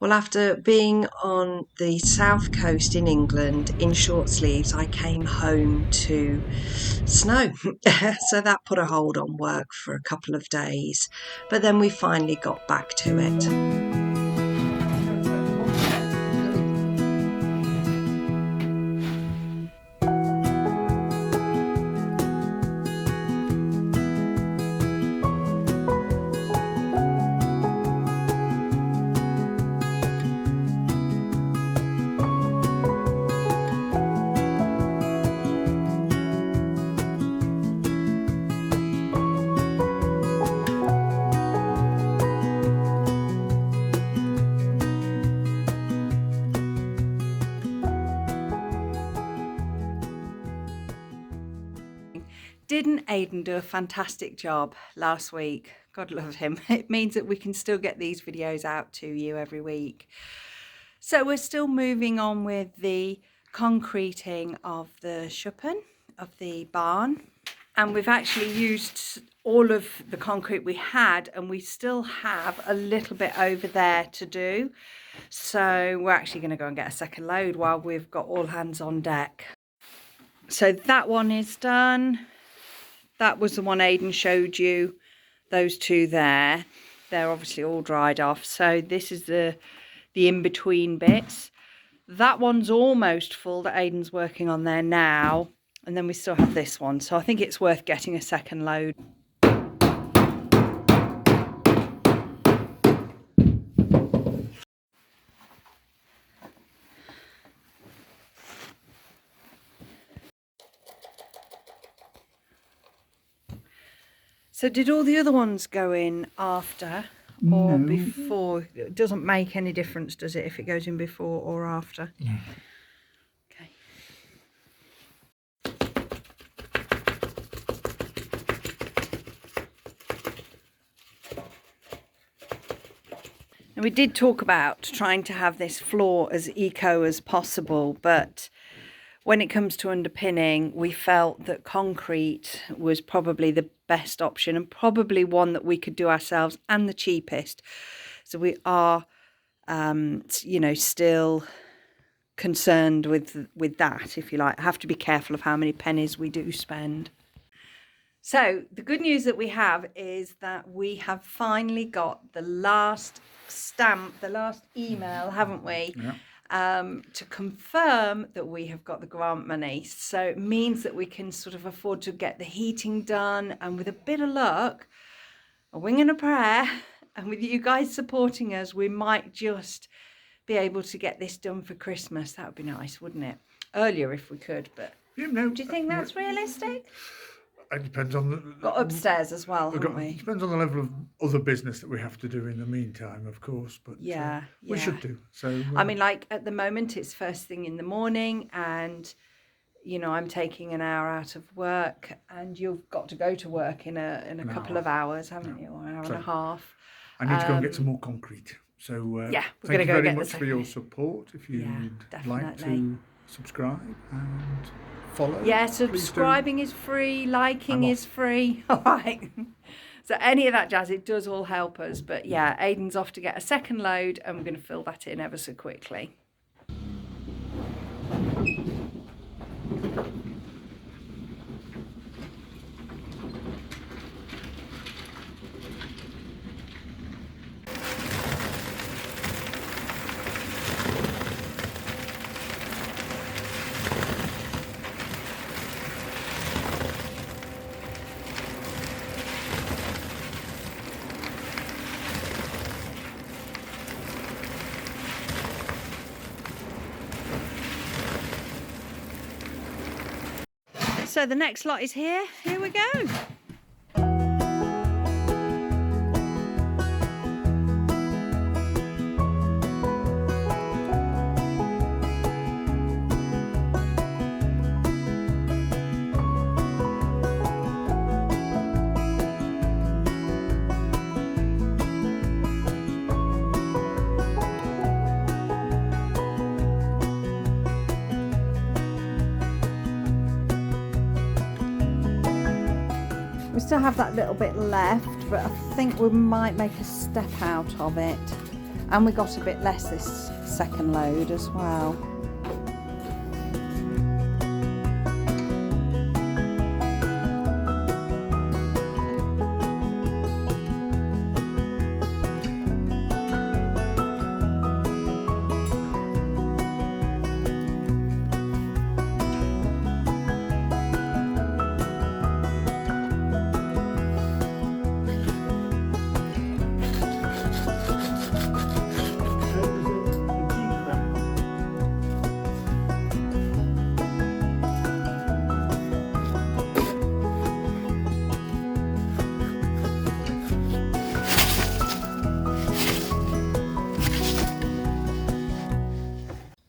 Well, after being on the south coast in England in short sleeves, I came home to snow. So that put a hold on work for a couple of days, but then we finally got back to it. Didn't Aidan do a fantastic job last week? God love him. It means that we can still get these videos out to you every week. So we're still moving on with the concreting of the schuppen, of the barn. And we've actually used all of the concrete we had, and we still have a little bit over there to do. So we're actually going to go and get a second load while we've got all hands on deck. So that one is done. That was the one Aidan showed you, those two there. They're obviously all dried off. So this is the in-between bits. That one's almost full that Aidan's working on there now. And then we still have this one. So I think it's worth getting a second load. So did all the other ones go in after or before? It doesn't make any difference, does it, if it goes in before or after? Yeah. Okay. And we did talk about trying to have this floor as eco as possible, but when it comes to underpinning, we felt that concrete was probably the best option and probably one that we could do ourselves and the cheapest. So we are, you know, still concerned with that, if you like. I have to be careful of how many pennies we do spend. So the good news that we have is that we have finally got the last stamp, the last email, haven't we? Yeah. To confirm that we have got the grant money. So it means that we can sort of afford to get the heating done, and with a bit of luck, a wing and a prayer, and with you guys supporting us, we might just be able to get this done for Christmas. That would be nice, wouldn't it? Earlier if we could, but You know, do you think that's realistic? It depends on the... Got upstairs as well, haven't we? It depends on the level of other business that we have to do in the meantime, of course, but Yeah, we should do. So I mean, like at the moment it's first thing in the morning, and you know, I'm taking an hour out of work, and you've got to go to work in a couple of hours, haven't you, or an hour and a half. I need to go and get some more concrete. So yeah, we're thank you go very get much for your support. If you'd like to subscribe and follow. Yeah, subscribing is free, liking is free. All right. So any of that jazz, it does all help us. But yeah, Aidan's off to get a second load, and we're going to fill that in ever so quickly. So the next lot is here. Here we go. We still have that little bit left, but I think we might make a step out of it. And we got a bit less this second load as well.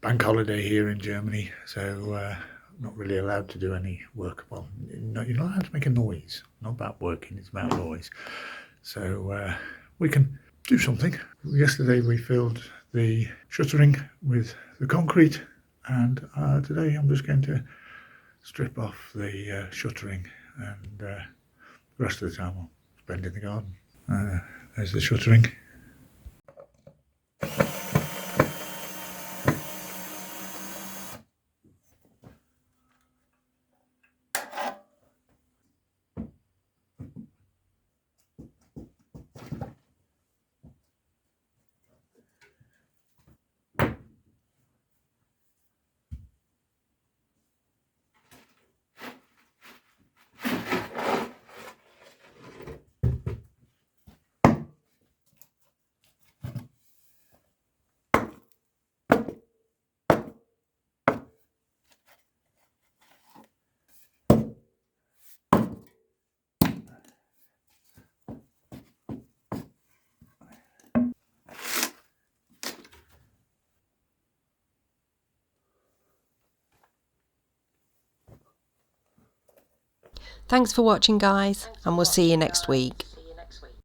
Bank holiday here in Germany, so not really allowed to do any work. Well, you're not allowed to make a noise. Not about working, it's about noise. So we can do something. Yesterday we filled the shuttering with the concrete, and today I'm just going to strip off the shuttering, and the rest of the time I'll spend in the garden. There's the shuttering. Thanks for watching, guys, and we'll see you next week.